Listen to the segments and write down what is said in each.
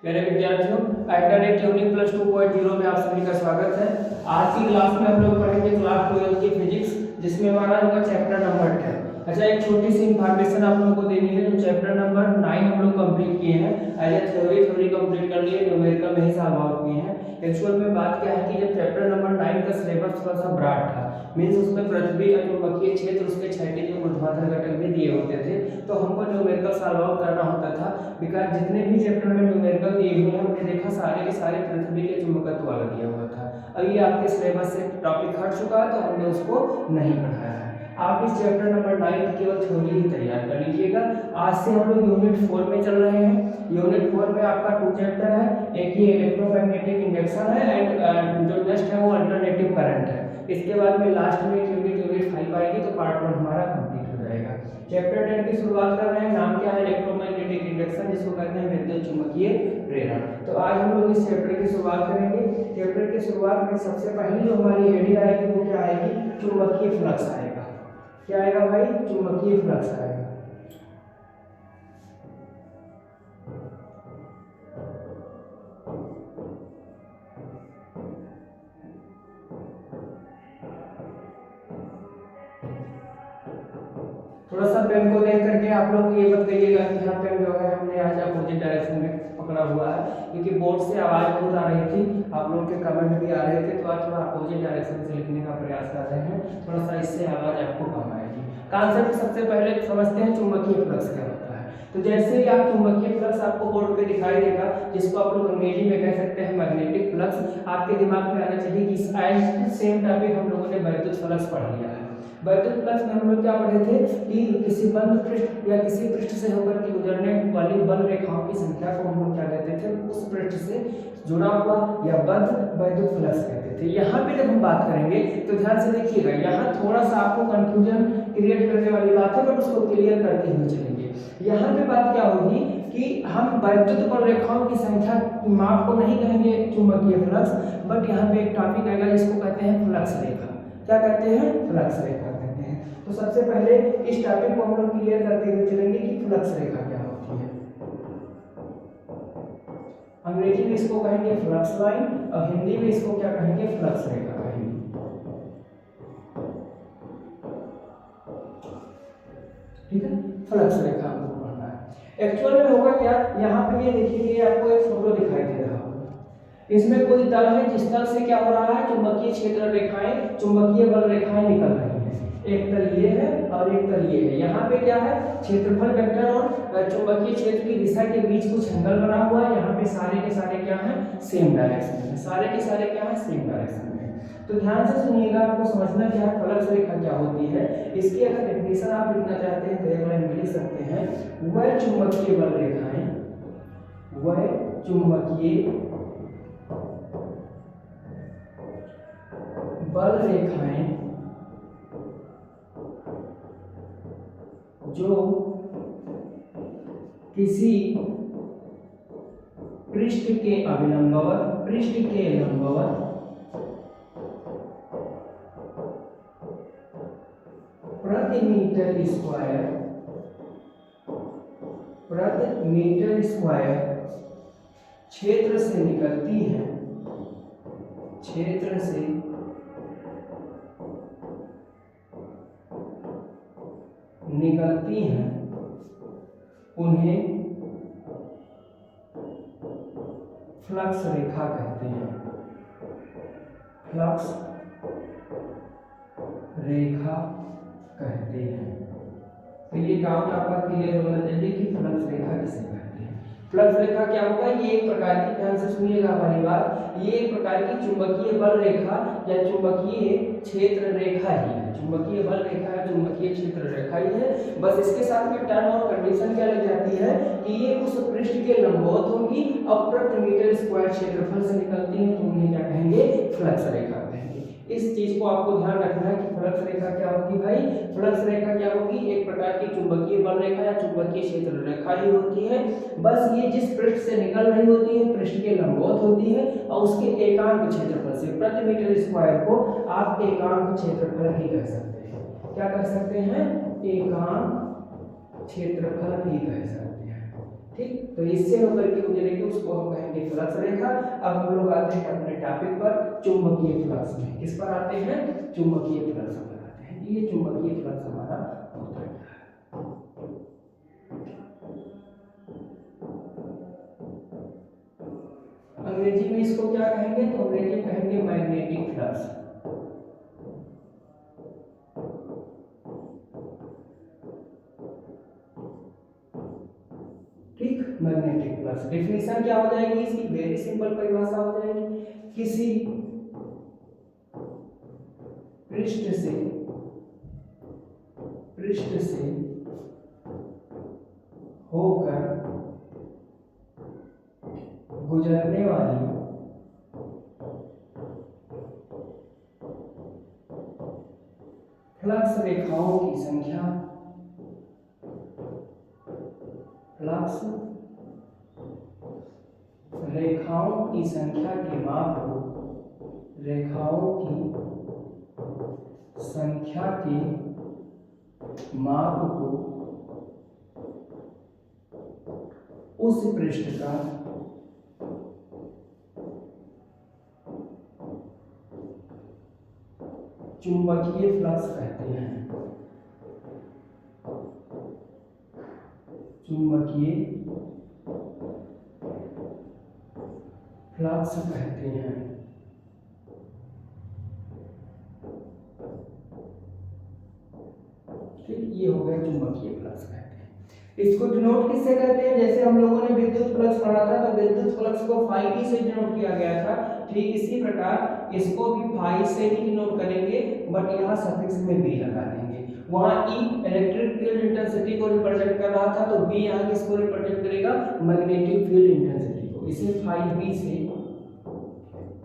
प्यारे विद्यार्थियों, internet tuning plus 2.0 में आप सभी का स्वागत है। आज की क्लास में हम लोग पढ़ेंगे क्लास 12 की फिजिक्स, जिसमें हमारा होगा चैप्टर नंबर 10। अच्छा, एक छोटी सी इंफॉर्मेशन आप लोगों को देनी है। जो चैप्टर नंबर 9 हम लोग कंप्लीट किए हैं, एज थ्योरी कंप्लीट कर लिए, न्यूमेरिकल में ही सॉल्व आउट किए हैं। एक्चुअल में बात क्या है कि जब चैप्टर नंबर 9 का सिलेबस थोड़ा सा ब्रॉड था, मींस उसमें पृथ्वी का चुंबकीय क्षेत्र, उसके क्षैतिज और ऊर्ध्वाधर घटक भी दिए होते थे, तो हमको न्यूमेरिकल सॉल्व आउट करना होता था। बिकॉज जितने भी चैप्टर में न्यूमेरिकल दिए हुए हैं, हमने देखा सारे के सारे पृथ्वी के चुंबकत्व वाला दिया हुआ था। अब ये आपके सिलेबस से टॉपिक हट चुका है, तो हमने उसको नहीं पढ़ाया है। आप इस चैप्टर नंबर 9 की केवल थ्योरी ही तैयार कर लीजिएगा। आज से हम लोग यूनिट 4 में चल रहे हैं। यूनिट 4 में आपका 2 चैप्टर है, एक ये इलेक्ट्रोमैग्नेटिक इंडक्शन है एंड जो नेक्स्ट है वो अल्टरनेटिव करंट है। इसके बाद में लास्ट में यूनिट 5 आएगी, तो पार्ट 1 हमारा कंप्लीट हो जाएगा। चैप्टर 10 की शुरुआत कर रहे हैं। नाम क्या है? इलेक्ट्रोमैग्नेटिक इंडक्शन, जिसको कहते हैं विद्युत चुम्बकीय प्रेरण। तो आज हम लोग इस चैप्टर की शुरुआत करेंगे। चैप्टर की शुरुआत में सबसे पहली जो हमारी हेडिंग आएगी वो क्या आएगी? चुंबकीय फ्लक्स आएगा। क्या आएगा भाई? चुंबकीय फ्लक्स आएगा। थोड़ा सा पेन को देख करके आप लोग ये मत कहिएगा कि हाँ पेन जो है हमने आज अपोजिट डायरेक्शन में पकड़ा हुआ है, क्योंकि बोर्ड से आवाज बहुत आ रही थी, आप लोगों के कमेंट भी आ रहे थे, तो आज थोड़ा अपोजिट डायरेक्शन से लिखने का प्रयास कर रहे हैं। थोड़ा सा इससे आवाज आपको कम आएगी। कॉन्सेप्ट सबसे पहले समझते हैं चुंबकीय फ्लक्स क्या होता है। तो जैसे ही आप चुंबकीय फ्लक्स आपको बोर्ड पे दिखाई देगा, जिसको आप लोग अंग्रेजी में कह सकते हैं मैग्नेटिक फ्लक्स, आपके दिमाग में आना चाहिए कि सेम टॉपिक हम लोगों ने वैद्युत फ्लक्स पढ़ लिया है। वैद्युत फ्लक्स में हम लोग क्या पढ़े थे कि किसी बंद पृष्ठ या किसी पृष्ठ से होकर के गुजरने वाली बल रेखाओं की संख्या को हम लोग क्या कहते थे? उस पृष्ठ से जुड़ा हुआ या बद्ध वैद्युत फ्लक्स कहते थे। यहाँ पे जब हम बात करेंगे तो ध्यान से देखिएगा, यहाँ थोड़ा सा आपको कंफ्यूजन क्रिएट करने वाली बात है, बट उसको क्लियर करते हुए चलेंगे। यहाँ पे बात क्या होगी कि हम वैद्युत बल रेखाओं की संख्या की माप को नहीं कहेंगे चुंबकीय फ्लक्स, बट यहाँ पे एक टॉपिक आएगा जिसको कहते हैं फ्लक्स रेखा। क्या कहते हैं? फ्लक्स रेखा कहते हैं। तो सबसे पहले इस टॉपिक को हम लोग क्लियर करते हुए चलेंगे कि फ्लक्स रेखा क्या होती है। अंग्रेजी में इसको कहेंगे फ्लक्स लाइन, और हिंदी में इसको क्या कहेंगे? फ्लक्स रेखा कहेंगे। ठीक है, फ्लक्स रेखा हमको पढ़ना है। एक्चुअल में होगा क्या? यहाँ पे ये देखिए, ये आपको एक फोटो दिखाई दे रहा होगा। इसमें कोई तल है, जिस तल से क्या हो रहा है? चुंबकीय क्षेत्र रेखाएं, चुंबकीय बल रेखाएं निकल रही हैं। एक तल ये है और एक तल ये है। यहाँ पे क्या है? क्षेत्रफल वेक्टर और चुंबकीय क्षेत्र की दिशा के बीच कुछ एंगल बना हुआ है। यहाँ पे सारे के सारे क्या है? सेम डायरेक्शन में। सारे के सारे क्या है? सेम डायरेक्शन में। तो ध्यान से सुनिएगा, आपको समझना क्या है फ्लक्स रेखा क्या होती है। इसकी अगर डेफिनेशन आप लिखना चाहते हैं तो एक लाइन में लिख सकते हैं, वह चुंबकीय बल रेखाएं, वह चुंबकीय बल रेखाएं जो किसी पृष्ठ के अभिलंबवत, पृष्ठ के लंबवत प्रति मीटर स्क्वायर क्षेत्र से निकलती हैं, क्षेत्र से निकलती हैं, उन्हें फ्लक्स रेखा कहते हैं। फ्लक्स रेखा कहते हैं। तो ये डाउट आपका क्लियर होना चाहिए कि फ्लक्स रेखा किसे कहते हैं। फ्लक्स रेखा क्या होगा? ये एक प्रकार की, ध्यान से सुनिएगा हमारी बात, ये एक प्रकार की चुंबकीय बल रेखा या चुंबकीय क्षेत्र रेखा ही है। चुंबकीय बल रेखा या चुंबकीय क्षेत्र रेखा ही है। बस इसके साथ में टर्म और कंडीशन क्या लग जाती है कि ये उस पृष्ठ के लंबवत होगी और प्रति मीटर स्क्वायर क्षेत्रफल से निकलती है, तो उन्हें क्या कहेंगे? फ्लक्स रेखा कहेंगे। इस चीज को आपको ध्यान रखना है कि फ्लक्स रेखा क्या होगी भाई? फ्लक्स रेखा क्या होगी? एक प्रकार की चुंबकीय बल रेखा या चुंबकीय क्षेत्र रेखा ही होती है। बस ये जिस पृष्ठ से निकल रही होती है, पृष्ठ के लंबवत होती है, और उसके एकांक क्षेत्रफल से, प्रति मीटर स्क्वायर को आप एकांक क्षेत्रफल भी कह सकते हैं। क्या कह सकते हैं? एकांक क्षेत्रफल भी कह सकते हैं। ठीक, तो इससे होकर के गुजरेगी उसको हम कहेंगे फ्लक्स रेखा। अब हम लोग आते हैं अपने टॉपिक पर, चुंबकीय फ्लक्स में। किस पर आते हैं? चुंबकीय फ्लक्स पर आते हैं। ये चुंबकीय फ्लक्स हमारा होता है। अंग्रेजी में इसको क्या कहेंगे? तो अंग्रेजी में कहेंगे मैग्नेटिक फ्लक्स। ठीक, मैग्नेटिक फ्लक्स। डेफिनेशन क्या हो जाएगी इसकी? वेरी सिंपल परिभाषा हो जाएगी, किसी पृष्ठ से होकर गुजरने वाली फ्लक्स रेखाओं की संख्या, फ्लक्स रेखाओं की संख्या के माप को, रेखाओं की संख्या के माप को उस पृष्ठ का चुंबकीय फ्लक्स कहते हैं। चुंबकीय फ्लक्स कहते हैं। ठीक, ये हो गया चुंबकीय फ्लक्स कहते हैं। इसको डिनोट किससे करते हैं? जैसे हम लोगों ने विद्युत फ्लक्स पढ़ा था, तो विद्युत फ्लक्स को फाई बी से डिनोट किया गया था। ठीक इसी प्रकार इसको भी फाई से ही डिनोट करेंगे, बट यहाँ सफिक्स में बी लगा देंगे। वहाँ ई इलेक्ट्रिक फील्ड इंटेंसिटी को रिप्रेजेंट कर रहा था, तो बी यहाँ किसको रिप्रेजेंट करेगा? मैग्नेटिक फील्ड इंटेंसिटी को। इसे फाई बी से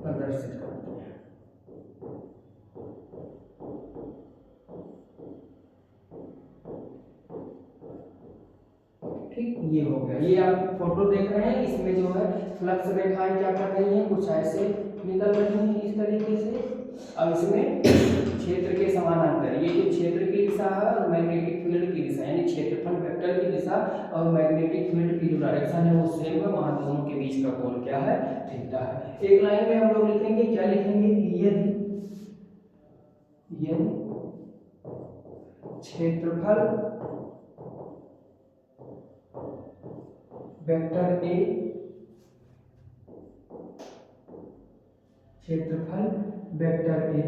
प्रदर्शित करते हैं। ठीक, ये हो गया। ये आप फोटो देख रहे हैं, इसमें जो है फ्लक्स रेखाएं क्या कर रही हैं? कुछ ऐसे निकल रही हैं इस तरीके से। अब इसमें क्षेत्र के समानांतर, ये जो क्षेत्र की दिशा है और मैग्नेटिक फील्ड की दिशा, यानी क्षेत्रफल वेक्टर की दिशा और मैग्नेटिक फील्ड की जो डायरेक्शन है वो सेम है। वहां दोनों के बीच का कोण क्या है? थीटा है। एक लाइन में हम लोग लिखेंगे, क्या लिखेंगे? यदि क्षेत्रफल वेक्टर ए, क्षेत्रफल वेक्टर ए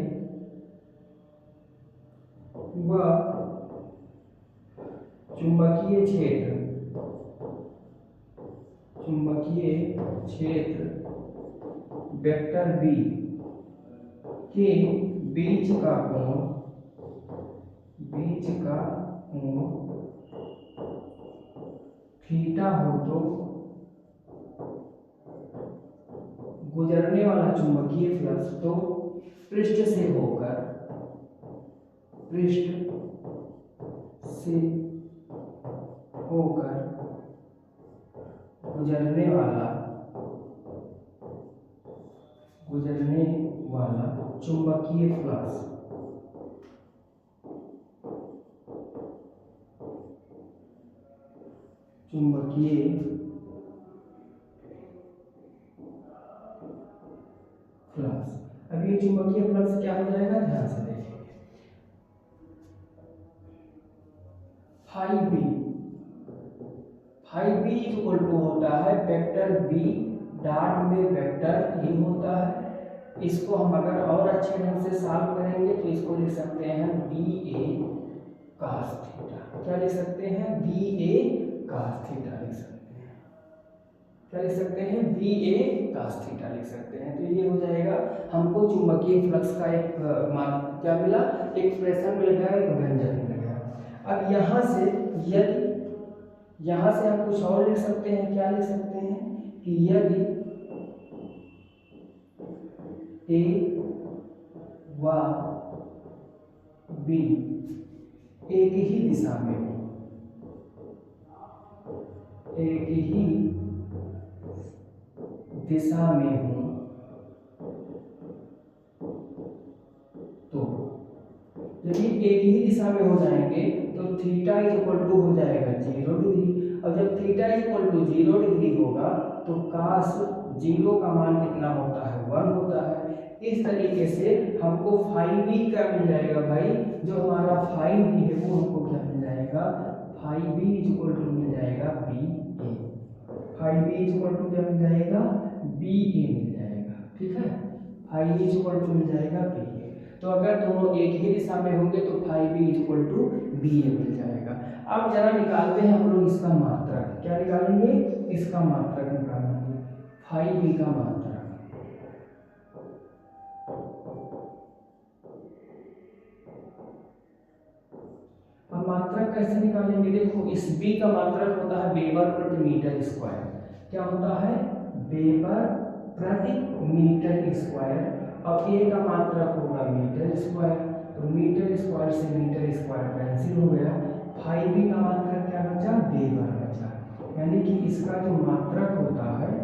व चुंबकीय क्षेत्र वेक्टर बी के बीच का कोण थीटा हो, तो गुजरने वाला चुंबकीय फ्लक्स तो पृष्ठ से होकर गुजरने वाला चुंबकीय फ्लक्स अब ये चुंबकीय फ्लक्स क्या हो जाएगा? ध्यान से देखेंगे। फाई बी इक्वल टू होता है वेक्टर बी डॉट में वेक्टर ए होता है। इसको हम अगर और अच्छे ढंग से सॉल्व करेंगे तो इसको लिख सकते हैं बी ए cos थीटा। क्या लिख सकते हैं? बी ए cos थीटा लिख सकते हैं। क्या लिख सकते हैं? बी ए cos थीटा लिख सकते हैं। तो ये हो जाएगा, हमको चुंबकीय फ्लक्स का एक क्या मिला? एक्सप्रेशन मिल गया, एक व्यंजक मिल गया। अब यहाँ से हम कुछ और लिख सकते हैं। क्या लिख सकते हैं? कि यदि ए व बी एक ही दिशा में हो, तो यदि एक ही दिशा में हो जाएंगे तो थीटा इज इक्वल टू हो जाएगा 0 डिग्री। और जब थीटा इक्वल टू 0 डिग्री होगा तो काश 0 का मान कितना होता है, 1 होता है। इस तरीके से हमको फाई बी क्या मिल जाएगा भाई, जो हमारा फाई बी है वो हमको क्या मिल जाएगा, फाई बी इक्वल टू मिल जाएगा B A. Phi B equal to क्या मिल जाएगा, बी ए मिल जाएगा। ठीक है, फाई बी इक्वल टू मिल जाएगा बी ए। तो अगर दोनों एक ही दिशा में होंगे तो phi B equal to B A मिल जाएगा। अब जरा निकालते हैं हम लोग इसका मात्रक। क्या निकालेंगे, इसका मात्रक निकालेंगे, फाई बी का मात्रक। अब मात्रक कैसे निकालेंगे, देखो इस b का मात्रक होता है वेबर प्रति मीटर स्क्वायर। क्या होता है, वेबर प्रति मीटर स्क्वायर। अब a का मात्रक होगा मीटर स्क्वायर, तो मीटर स्क्वायर से मीटर स्क्वायर कैंसिल हो गया। फाई b का मात्रक क्या बचा, वेबर बचा। यानी कि इसका जो मात्रक होता है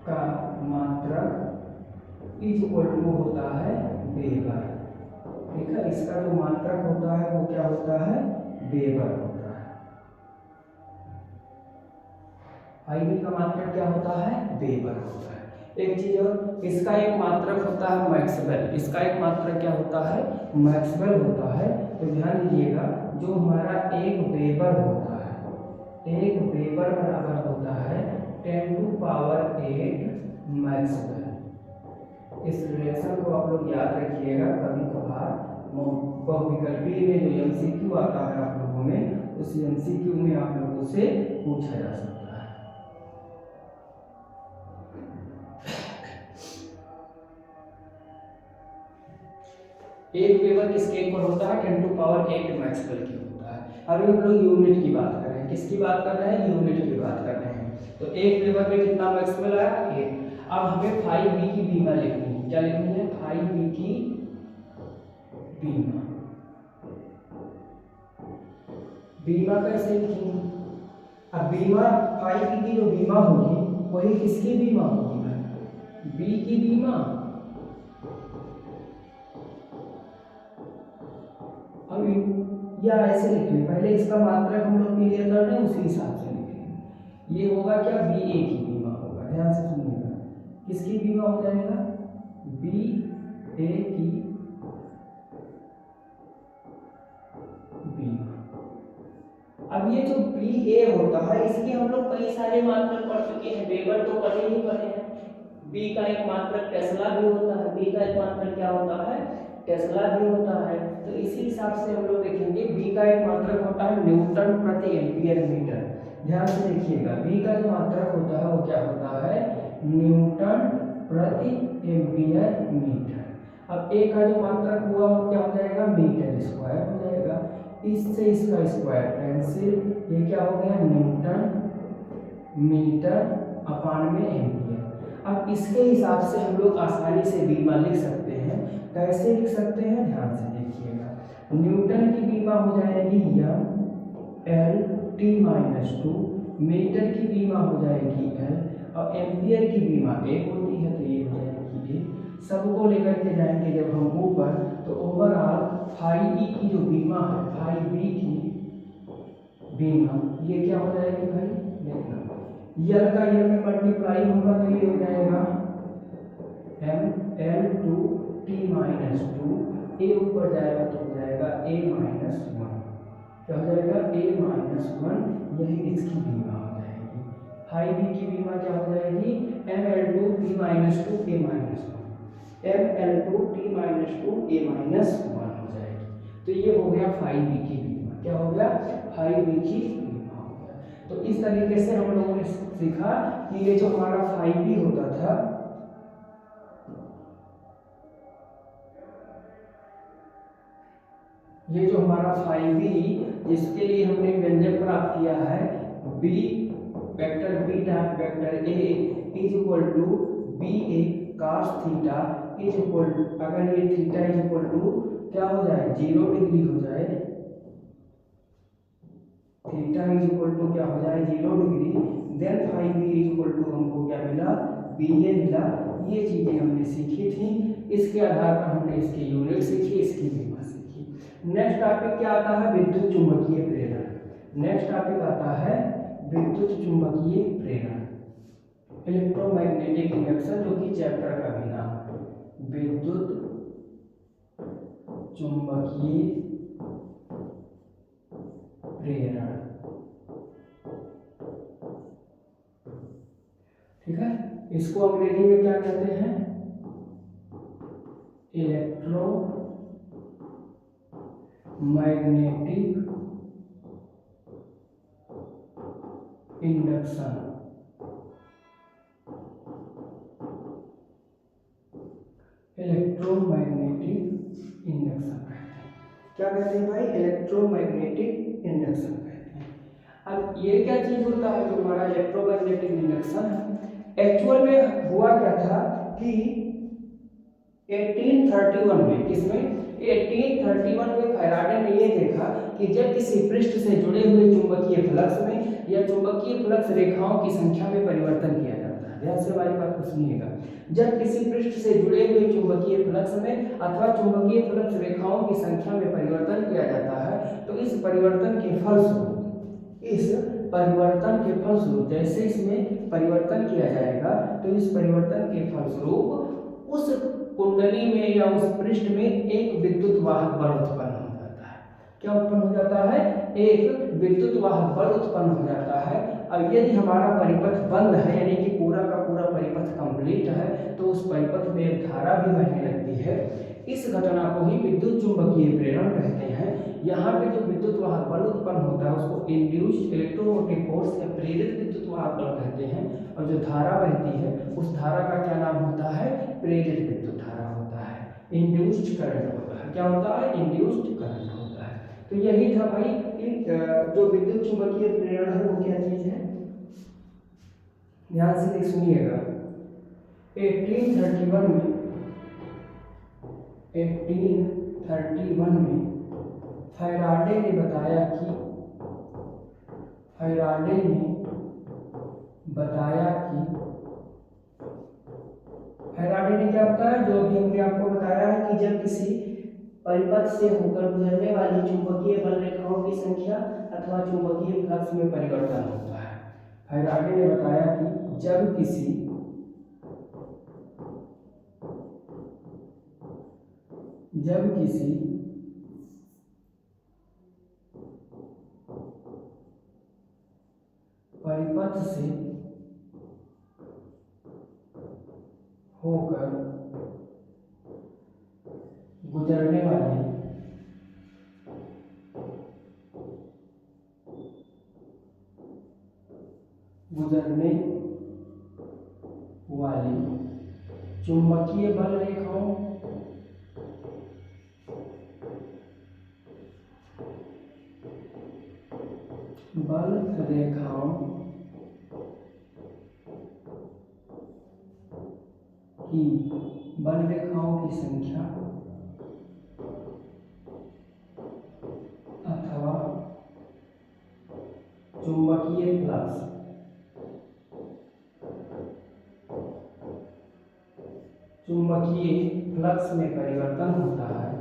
का मात्रक इज इक्वल टू होता है वेबर। ठीक है, इसका जो मात्रक होता है वो क्या होता है, वेबर होता है। फाई बी का मात्रक क्या होता है, वेबर होता है। एक चीज और, इसका एक मात्रक होता है मैक्सवेल। इसका एक मात्रक क्या होता है, मैक्सवेल होता है। तो ध्यान दीजिएगा, जो हमारा एक वेबर होता है, एक वेबर बराबर होता है 10⁸ मैक्सवेल। इस रिलेशन को आप लोग याद रखिएगा, कभी कभार बहुविकल्पीय में जो एमसीक्यू आता है आप लोगों में, उस एमसीक्यू में आप लोगों से पूछा जा सकता है। एक वेबर किसके इक्वल होता है, 10⁸ मैक्सवेल की होता है। अभी हम लोग यूनिट की बात कर रहे हैं, किसकी बात कर रहे हैं, यूनिट की बात कर रहे हैं। तो एक वेबर में कितना मैक्सवेल आया, 1। अब हमें फाई बी की बीमा लिखनी है। क्या लिखनी है, फाई बी की बीमा। बीमा कैसे लिखेंगे, अब बीमा फाई बी की जो बीमा होगी वही किसकी बीमा होगी भाई, बी की बीमा। अब या ऐसे लिखेंगे, पहले इसका मात्रक हम लोग क्लियर कर रहे हैं, उसी हिसाब से लिखेंगे। ये होगा क्या, बी ए की बीमा होगा। ध्यान से सुनिएगा, किसकी बीमा हो जाएगा, बी ए की बीमा। अब ये जो बी ए होता है इसके हम लोग कई सारे मात्रक पढ़ चुके हैं, वेबर तो पढ़े ही पढ़े हैं। बी का एक मात्रक टेस्ला भी होता है, बी का एक मात्रक क्या होता है, टेस्ला भी होता है। तो इसी हिसाब से हम लोग देखेंगे, बी का एक मात्रक होता है न्यूटन प्रति एम्पियर मीटर। ध्यान से देखिएगा, बी का जो मात्रक होता है वो क्या होता है, न्यूटन प्रति एम्पियर मीटर। अब ए का जो मात्रक हुआ वो क्या हो जाएगा, मीटर स्क्वायर हो जाएगा। इससे इसका स्क्वायर कैंसिल, ये क्या हो गया, न्यूटन मीटर अपान में एम्पियर। अब इसके हिसाब से हम लोग आसानी से बीमा लिख सकते हैं। कैसे लिख सकते हैं, ध्यान से देखिएगा। न्यूटन की बीमा हो जाएगी M L T minus 2, metre की बीमा हो जाएगी एल, और एम्पियर की बीमा ए होती है, तो ये हो जाएगी ए। सबको लेकर के जाएंगे जब हम ऊपर, तो ओवरऑल फाई ई की जो बीमा है, फाई बी की बीमा, ये क्या हो जाएगी भाई, देखना यल का यल में मल्टीप्लाई होगा तो ये हो जाएगा M L two T minus 2, A ऊपर जाएगा तो हो जाएगा ए माइनस 1। क्या हो जाएगा, ए माइनस 1, यही इसकी बीमा हो जाएगी। फाई बी की बीमा क्या हो जाएगी, M L two T minus 2 A minus 1, M L two T minus 2 A minus 1 हो जाएगी। तो ये हो गया फाई बी की बीमा। क्या हो गया, फाई बी की बीमा हो गया। तो इस तरीके से हम लोगों ने सीखा कि ये जो हमारा फाई बी होता था, ये जो हमारा फाई बी, जिसके लिए हमने व्यंजक प्राप्त किया है B vector B dot vector A is equal to B A cos theta is equal to, अगर ये थीटा इज इक्वल टू क्या हो जाए, 0 डिग्री हो जाए, थीटा इज इक्वल टू क्या हो जाए, 0 degree, then phi B is equal to हमको क्या मिला, बी ए मिला। ये चीजें हमने सीखी थी। इसके आधार पर हमने इसकी यूनिट सीखी, इसकी बीमा सीखी। नेक्स्ट टॉपिक क्या आता है? विद्युत चुंबकीय प्रेरण। नेक्स्ट टॉपिक आता है विद्युत चुंबकीय प्रेरण, इलेक्ट्रोमैग्नेटिक इंडक्शन, जो कि चैप्टर का भी नाम है। विद्युत चुंबकीय प्रेरण, ठीक है। इसको अंग्रेजी में क्या कहते हैं? Electromagnetic induction. इलेक्ट्रोमैग्नेटिक इंडक्शन कहते हैं। क्या कहते हैं भाई? इलेक्ट्रोमैग्नेटिक इंडक्शन कहते हैं। अब ये क्या चीज होता है जो हमारा इलेक्ट्रोमैग्नेटिक इंडक्शन है? एक्चुअल में हुआ क्या था कि 1831 में, किसमें? 1831 में फैराडे ने ये देखा कि जब किसी पृष्ठ से जुड़े हुए चुंबकीय फ्लक्स में या चुंबकीय फ्लक्स रेखाओं की संख्या में परिवर्तन किया जाता है। ध्यान से हमारी बात को सुनिएगा। जब किसी पृष्ठ से जुड़े हुए चुंबकीय फ्लक्स में अथवा चुंबकीय फ्लक्स रेखाओं की संख्या में परिवर्तन किया जाता है तो इस परिवर्तन के फलस्वरूप जैसे इसमें परिवर्तन किया जाएगा तो इस परिवर्तन के फलस्वरूप उस कुंडली में या उस पृष्ठ में एक विद्युत वाहक बल उत्पन्न हो जाता है। क्या उत्पन्न हो जाता है? एक विद्युत वाहक बल उत्पन्न हो जाता है। अब यदि हमारा परिपथ बंद है, यानी कि पूरा का पूरा परिपथ कंप्लीट है, तो उस परिपथ में एक धारा भी बहने लगती है। इस घटना को ही विद्युत चुंबकीय प्रेरण कहते हैं। यहाँ पे जो विद्युत वाहक बल उत्पन्न होता है उसको इंड्यूस्ड इलेक्ट्रोमोटिव फोर्स या प्रेरित विद्युत वाहक बल कहते हैं। और जो धारा बहती है उस धारा का क्या नाम होता है? प्रेरित विद्युत धारा होता है, इंड्यूस्ड करंट होता है। क्या होता है? इंड्यूस्ड करंट होता है। तो यही था भाई कि जो विद्युत चुंबकीय प्रेरण है वो क्या चीज है? ध्यान से सुनिएगा। 1831 में फैराडे ने बताया कि फैराडे ने क्या बताया? जो अभी हमने आपको बताया है कि जब किसी परिपथ से होकर गुजरने वाली चुंबकीय बल रेखाओं की संख्या अथवा चुंबकीय फ्लक्स में परिवर्तन होता है। फैराडे ने बताया कि जब किसी परिपथ से होकर गुजरने वाली चुंबकीय बल रेखाओं की संख्या अथवा चुंबकीय फ्लक्स में परिवर्तन होता है।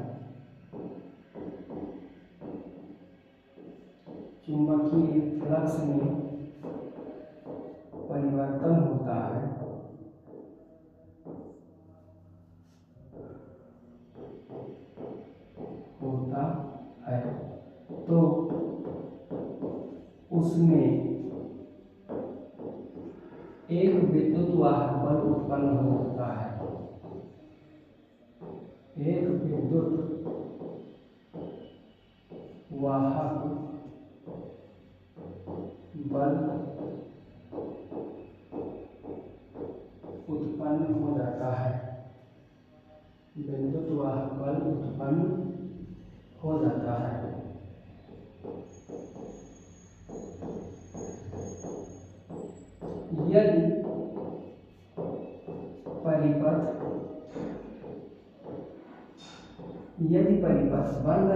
चुंबकीय फ्लक्स में परिवर्तन होता है तो उसमें एक विद्युत वाहक बल उत्पन्न होता है। एक विद्युत वाहक बल उत्पन्न हो जाता है। विद्युत वाहक बल उत्पन्न हो जाता है। यदि परिपथ बंद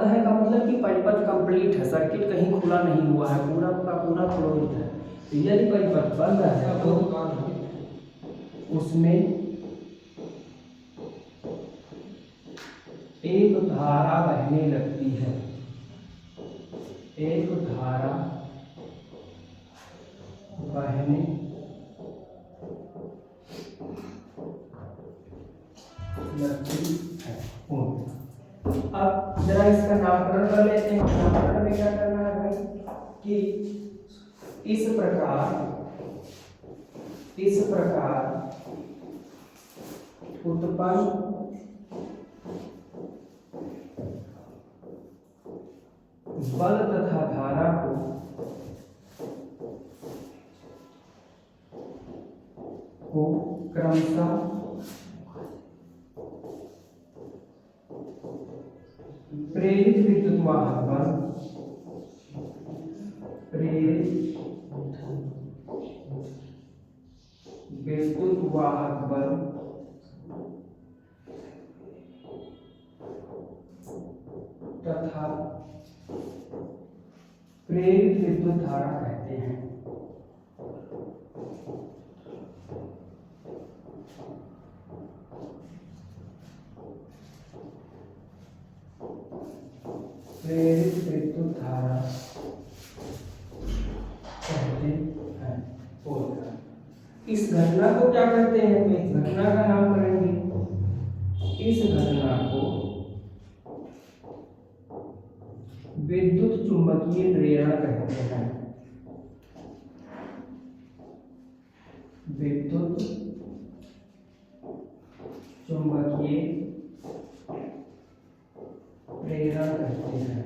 है का मतलब कि परिपथ कंप्लीट है, सर्किट कहीं खुला नहीं हुआ है, पूरा का पूरा क्लोज्ड है। यदि परिपथ बंद है तो उसमें एक धारा बहने लगती है, एक धारा बहने लगती है। अब जरा इसका नामकरण कर लेते हैं। नामकरण में क्या करना है भाई कि इस प्रकार उत्पन्न बल तथा धारा को क्रमशः प्रेरित विद्युत वाहक बल, प्रेरित विद्युत वाहक बल तथा प्रेरित विद्युत धारा कहते हैं। प्रेरित विद्युत धारा कहते हैं। इस घटना को क्या करते हैं? तो इस घटना का नाम करेंगे, इस घटना को विद्युत चुंबकीय प्रेरण कहते हैं। विद्युत चुंबकीय प्रेरण कहते हैं।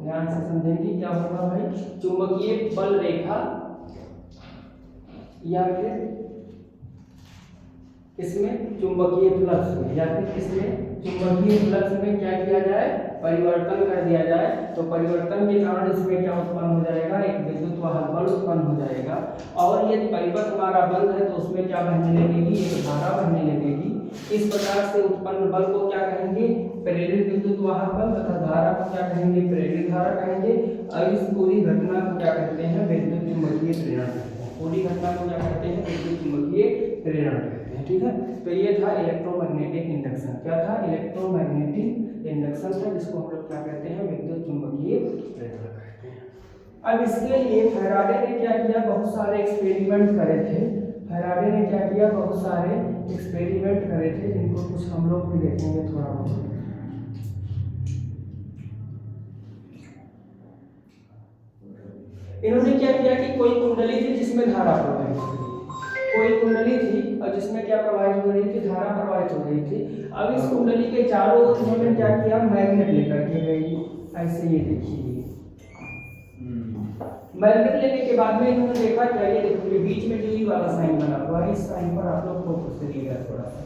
ध्यान से समझेंगे क्या होगा भाई। चुंबकीय बल रेखा या फिर इसमें चुंबकीय फ्लक्स में या फिर इसमें चुंबकीय फ्लक्स में क्या किया जाए? परिवर्तन कर दिया जाए। तो परिवर्तन के कारण इसमें क्या उत्पन्न हो जाएगा? एक विद्युत वाहक बल उत्पन्न हो जाएगा। और यदि परिपथ हमारा बंद है तो उसमें क्या बहने लगेगी? एक धारा बहने लगेगी। इस प्रकार से उत्पन्न बल को क्या कहेंगे? प्रेरित विद्युत वाहक बल तथा धारा को क्या कहेंगे? प्रेरित धारा कहेंगे। और इस पूरी घटना को क्या कहते हैं? विद्युत चुंबकीय प्रेरण कहते हैं। पूरी घटना को क्या कहते हैं? विद्युत चुंबकीय प्रेरण कहते हैं। ठीक है, तो ये था इलेक्ट्रोमैग्नेटिक इंडक्शन। क्या था? इलेक्ट्रोमैग्नेटिक इंडक्शन था, जिसको हम लोग क्या कहते हैं? विद्युत चुंबकीय प्रेरण कहते हैं। अब इसके लिए फैराडे ने क्या किया? बहुत सारे एक्सपेरिमेंट करे थे। फैराडे ने क्या किया? बहुत सारे एक्सपेरिमेंट करे थे, जिनको कुछ हम लोग भी देखेंगे थोड़ा बहुत। इन्होंने क्या किया कि कोई कुंडली थी जिसमें धारा प्रवाहित हो रही थी, कोई कुंडली थी और जिसमें क्या प्रवाहित हो रही थी? धारा प्रवाहित हो रही थी। अब इस कुंडली के चारों ओर इन्होंने क्या किया? मैग्नेट लेकर के गई, ऐसे ये देखिए मैग्नेट लेने के बाद में इन्होंने देखा क्या? ये देखिए बीच में जो ये वाला साइन बना हुआ है, इस साइन पर आप लोग फोकस करिएगा थोड़ा सा।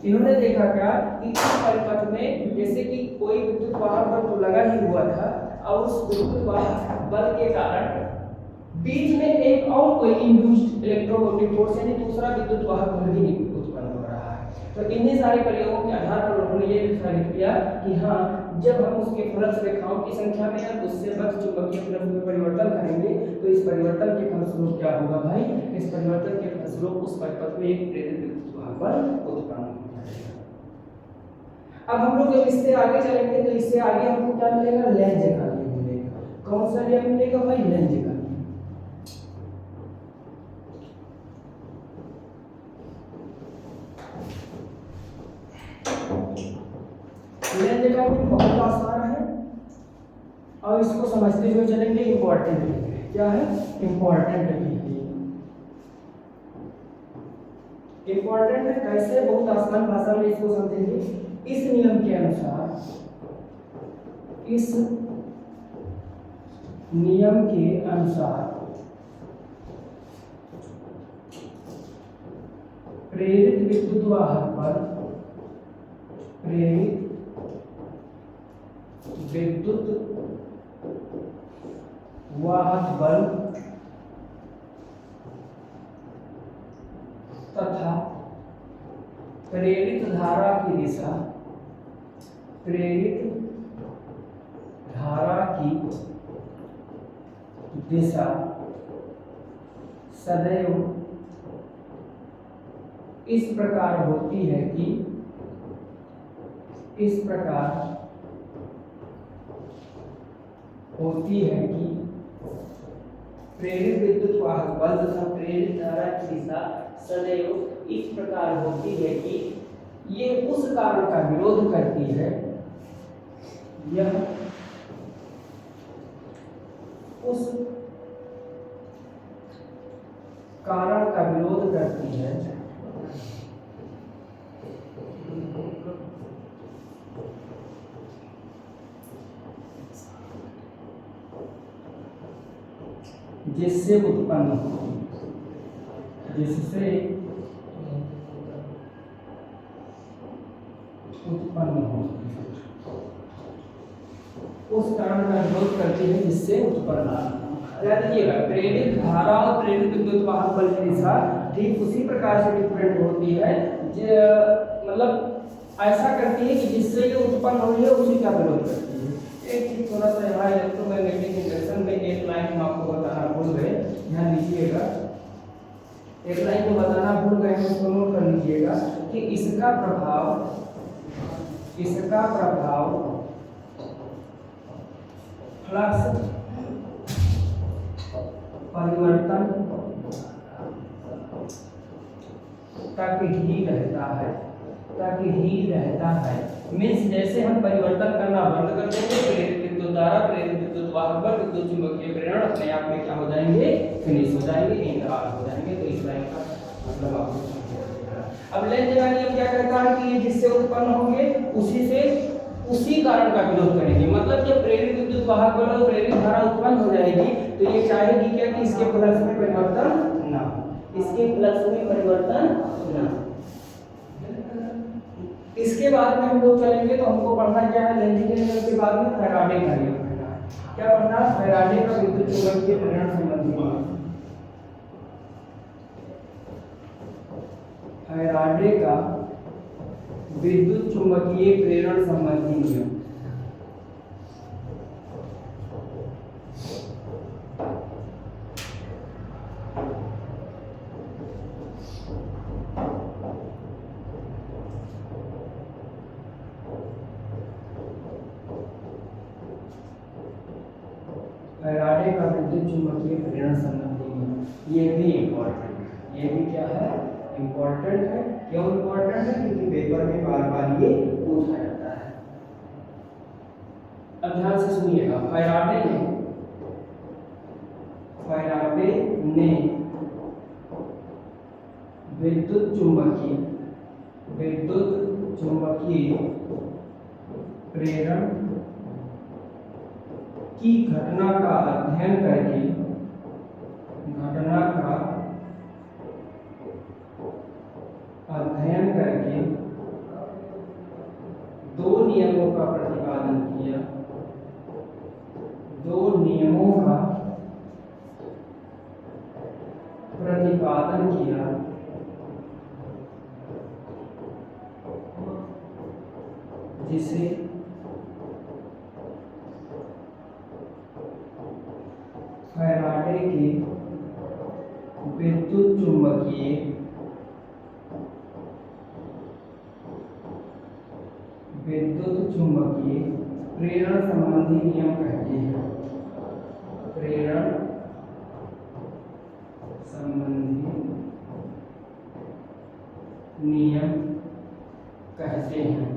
इन्होंने देखा क्या कि इस परिपथ में जैसे कि कोई विद्युत वाहक बल तो लगा ही हुआ था और उस विद्युत वाहक बल के कारण बीच में एक और कोई इंड्यूस्ड इलेक्ट्रोमोटिव फोर्स यानी दूसरा विद्युत वाहक बल भी उत्पन्न हो रहा है। तो इन्हीं सारे प्रयोगों के आधार पर उन्होंने ये निर्धारित किया कि हाँ, जब हम उसके फ्लक्स रेखाओं की संख्या में या उससे बस चुंबकीय फ्लक्स में परिवर्तन करेंगे तो इस परिवर्तन के फलस्वरूप क्या होगा भाई? इस परिवर्तन के फलस्वरूप उस परिपथ में एक प्रेरित विद्युत वाहक बल उत्पन्न हो जाएगा। अब हम लोग जब इससे आगे चलेंगे तो इससे आगे हमको क्या मिलेगा? लेंज का नियम मिलेगा। कौन सा नियम मिलेगा भाई? लेंज का। लेंज का नियम बहुत आसान है और इसको समझते हुए चलेंगे। इंपॉर्टेंट है, क्या है? इंपॉर्टेंट है। इंपॉर्टेंट है कैसे? बहुत आसान भाषा में इसको समझेंगे। इस नियम के अनुसार, इस नियम के अनुसार प्रेरित विद्युत वाहक बल, प्रेरित विद्युत वाहक बल तथा प्रेरित धारा की दिशा, प्रेरित धारा की दिशा सदैव इस प्रकार होती है कि प्रेरित विद्युत वाहक बल तथा प्रेरित धारा की दिशा सदैव इस प्रकार होती है कि ये उस कारण का विरोध करती है, यह उस कारण का विरोध करती है जिससे उत्पन्न हो उस कारण का विरोध करती है जिससे उत्पन्न हो। देखिएगा, प्रेरित धारा और प्रेरित विद्युत वाहक बल की दिशा ठीक उसी प्रकार से डिफरेंट होती है, मतलब ऐसा करती है कि जिससे ये उत्पन्न हो रही है उसी का विरोध करती है। एक चीज थोड़ा सा यहाँ इलेक्ट्रोमैग्नेटिक इंडक्शन में एक लाइन हम आपको बताना भूल गए, ध्यान दीजिएगा। एक लाइन को बताना भूल गए, उसको नोट कर लीजिएगा कि इसका प्रभाव फ्लक्स परिवर्तन तक ही रहता है। मीन्स जैसे हम परिवर्तन करना बंद कर देंगे, प्रेरित विद्युत धारा, प्रेरित विद्युत वाहक बल, विद्युत चुंबकीय प्रेरण अपने आप में क्या हो जाएंगे, फिनिश हो जाएंगे, इंतकाल हो जाएंगे। तो इस लाइन का मतलब आपको समझ। अब लेंज का नियम क्या कहता है कि ये जिससे उत्पन्न होंगे उसी कारण का विरोध करेंगे। मतलब जब प्रेरित विद्युत वाहक बल और प्रेरित धारा उत्पन्न हो जाएगी तो ये चाहेगी क्या कि इसके फ्लक्स में परिवर्तन ना हो। इसके बाद में हम लोग चलेंगे तो हमको पढ़ना क्या है, लेंज के नियम के बाद में फैराडे का नियम पढ़ना है। क्या पढ़ना है? फैराडे का विद्युत चुंबकीय प्रेरण संबंधी नियम। फैराडे का विद्युत चुंबकीय प्रेरण संबंधी नियम। फैराडे का विद्युत चुंबकीय प्रेरण संबंधी नियम, ये भी इम्पोर्टेंट है। ये भी क्या है? इम्पोर्टेंट है। क्यों इम्पोर्टेंट है? क्योंकि पेपर में बार बार ये पूछा जाता है। अब ध्यान से सुनिएगा, फैराडे ने विद्युत चुंबकीय प्रेरण की घटना का अध्ययन करके दो नियमों का प्रतिपादन किया। जिसे फैराडे के विद्युत चुंबकीय प्रेरण संबंधी नियम कहते हैं। प्रेरण संबंधी नियम कहते हैं।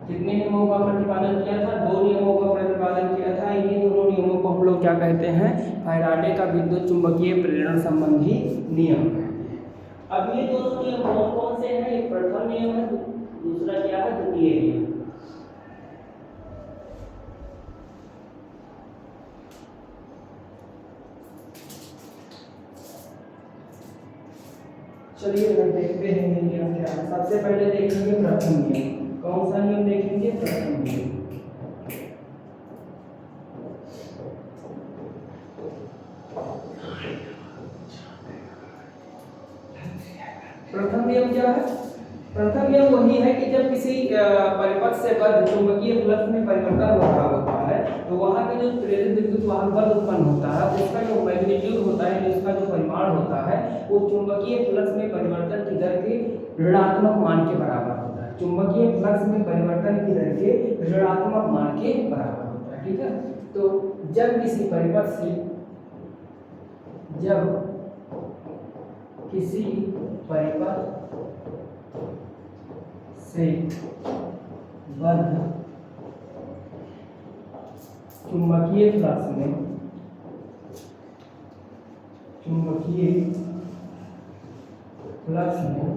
कितने नियमों का प्रतिपादन किया था? दो नियमों का प्रतिपादन किया था। इन्हीं दोनों नियमों को हम लोग क्या कहते हैं? फैराडे का विद्युत चुंबकीय प्रेरण संबंधी नियम कहते हैं। अब ये दोनों नियम कौन कौन से हैं? एक प्रथम नियम है, दूसरा क्या है? द्वितीय नियम। चलिए देखते हैं ये नियम क्या है। सबसे पहले देखेंगे प्रथम नियम। कौन सा नियम देखेंगे? प्रथम नियम। प्रथम नियम क्या है? प्रथम नियम वही है कि जब किसी परिपथ से बद्ध चुंबकीय फ्लक्स में परिवर्तन हो रहा होता है तो वहां के जो प्रेरित विद्युत वाहक बल उत्पन्न होता है उसका जो मैग्नीट्यूड होता है, उसका जो परिमाण होता है वो चुंबकीय फ्लक्स में परिवर्तन की दर के ऋणात्मक मान के बराबर होता है। चुंबकीय फ्लक्स में परिवर्तन की दर के ऋणात्मक मान के बराबर होता है। ठीक है, तो जब किसी परिपथ से बद्ध चुंबकीय फ्लक्स में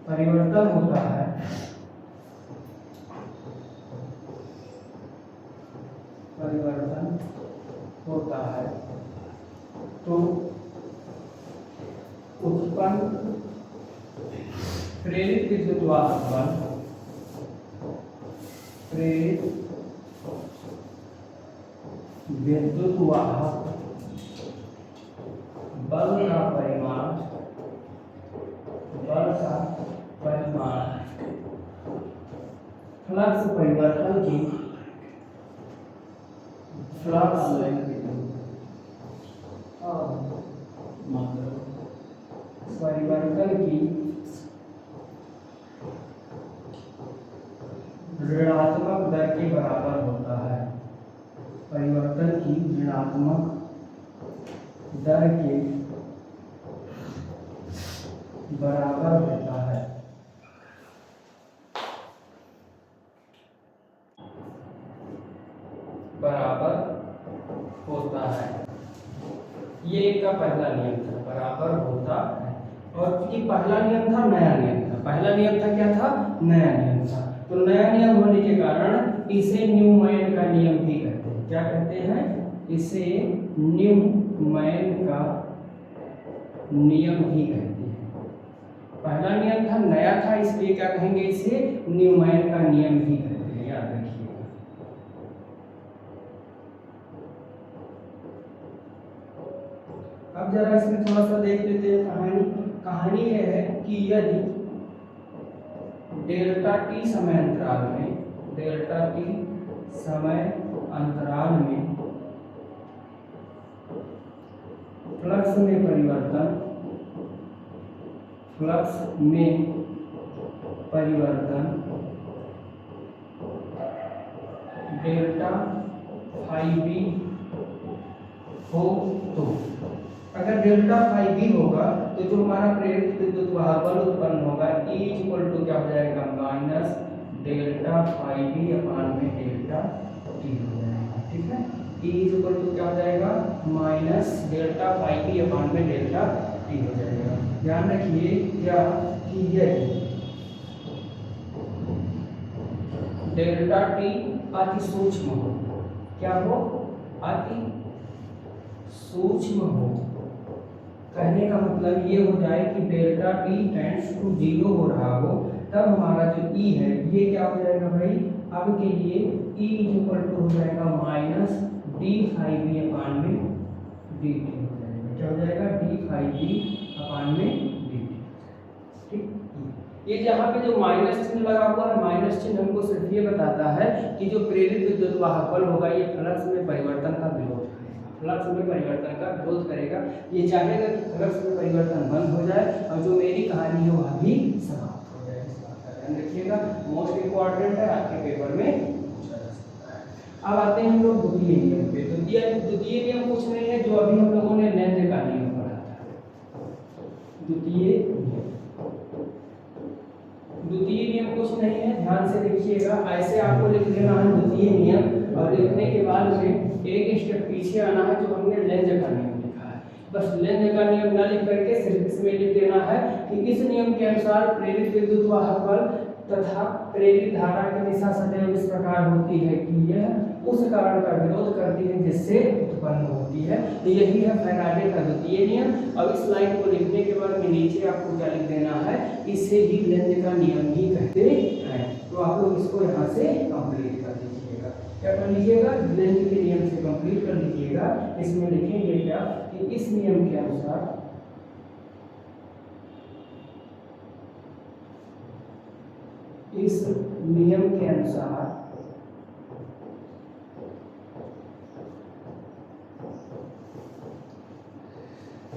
परिवर्तन होता है तो उत्पन्न प्रेरित विद्युत वाहक बल का परिमाण फ्लक्स परिवर्तन की ऋणात्मक दर के बराबर होता है। परिवर्तन की ऋणात्मक दर के बराबर होता है। ये एक का पहला नियम था, बराबर होता है। और ये पहला नियम था, नया नियम था। पहला नियम था, क्या था? नया नियम था। तो नया नियम होने के कारण इसे न्यूमैन का नियम भी कहते हैं। क्या कहते हैं? इसे न्यूमैन का नियम भी कहते हैं। पहला नियम था, नया था, इसलिए क्या कहेंगे? इसे न्यूमैन का नियम भी कहते हैं, याद रखिएगा। अब जरा इसमें थोड़ा सा देख लेते हैं कहानी। कहानी यह है कि यदि डेल्टा टी समय अंतराल में फ्लक्स में परिवर्तन डेल्टा फाई बी हो, तो अगर डेल्टा फाई बी होगा तो जो हमारा प्रेरित विद्युत वाहक बल उत्पन्न होगा E इक्वल टू क्या हो जाएगा? माइनस डेल्टा फाई बी अपान में डेल्टा टी हो जाएगा। ठीक है, E इक्वल टू क्या हो जाएगा? माइनस डेल्टा फाई बी अपान में डेल्टा टी हो जाएगा। ध्यान रखिए क्या कि यदि डेल्टा टी अति सूक्ष्म हो, क्या हो? अति सूक्ष्म हो। कहने का मतलब ये हो जाए कि डेल्टा टी टेंड्स टू 0 हो रहा हो, तब हमारा जो E है ये क्या हो जाएगा भाई? अब के लिए E इक्वल टू हो जाएगा माइनस डी फाई बी अपान में डी टी हो जाएगा। क्या हो जाएगा? डी फाई बी अपान में डी टी। ठीक, ये जहाँ पे जो माइनस चिन्ह लगा हुआ है, माइनस चिन्ह हमको सिर्फ ये बताता है कि जो प्रेरित विद्युत वाहक बल होगा ये फ्लक्स में परिवर्तन का विरोध करेगा। ये चाहेगा कि फ्लक्स में परिवर्तन बंद हो जाए और जो मेरी कहानी है वह भी समाप्त हो जाए। इस बात का ध्यान रखिएगा, मोस्ट इम्पोर्टेंट है, आपके पेपर में पूछा जा सकता है। अब आते हैं हम लोग द्वितीय नियम पे। द्वितीय नियम कुछ नहीं है, जो अभी हम लोगों ने लेंथ का नियम पढ़ा था। द्वितीय नियम कुछ नहीं है, ध्यान से देखिएगा। ऐसे आपको लिख लेना है द्वितीय नियम, और लिखने के बाद में एक स्टेप पीछे आना है, जो हमने लेंज का नियम लिखा है। बस लेंज का नियम न लिख करके सिर्फ इसमें लिख देना है कि इस नियम के अनुसार प्रेरित विद्युत वाहक बल तथा प्रेरित धारा की दिशा सदैव इस प्रकार होती है कि यह उस कारण का विरोध करती है जिससे उत्पन्न होती है। तो यही है फैराडे का द्वितीय नियम। अब इस लाइन को लिखने के बाद में नीचे आपको क्या लिख देना है? इसे ही लेंज का नियम ही कहते हैं। तो आप लोग इसको यहाँ से कंप्लीट कर लीजिएगा। क्या कर लीजिएगा? लेंज के नियम से कंप्लीट कर लीजिएगा इसमें लिखेंगे क्या कि इस नियम के अनुसार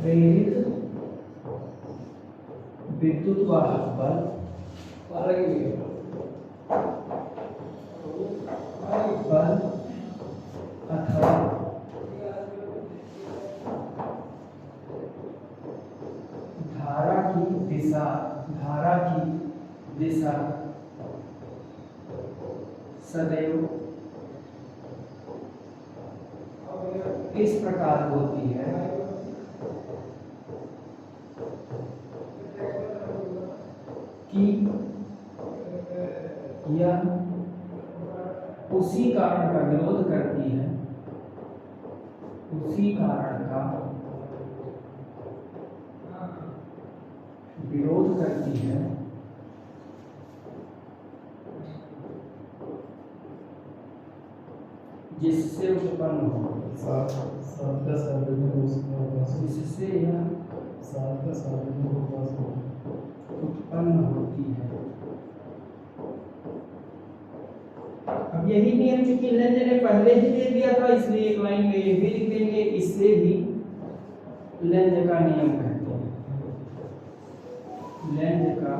प्रेरित विद्युत वाहक बल अथवा धारा की दिशा सदैव इस प्रकार होती है कि यह उसी कारण का विरोध करती है, उसी कारण का विरोध करती है जिससे उत्पन्न हो जिससे यह उत्पन्न होती है। अब यही नियम चूंकि लेंज ने पहले ही दे दिया था, इसलिए एक लाइन में ये भी लिख देंगे, इससे ही लेंज का नियम कहते हैं। लेंज का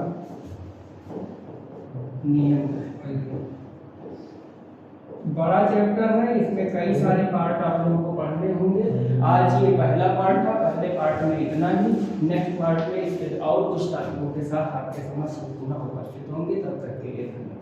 नियम कहते हैं। बड़ा चैप्टर है, इसमें कई सारे पार्ट आप लोगों को पढ़ने होंगे। आज ये पहला पार्ट था, पहले पार्ट में इतना ही। नेक्स्ट पार्ट में इसके और कुछ टॉपिकों के साथ आपके समक्ष पुनः उपस्थित होंगे। तब तक के लिए धन्यवाद।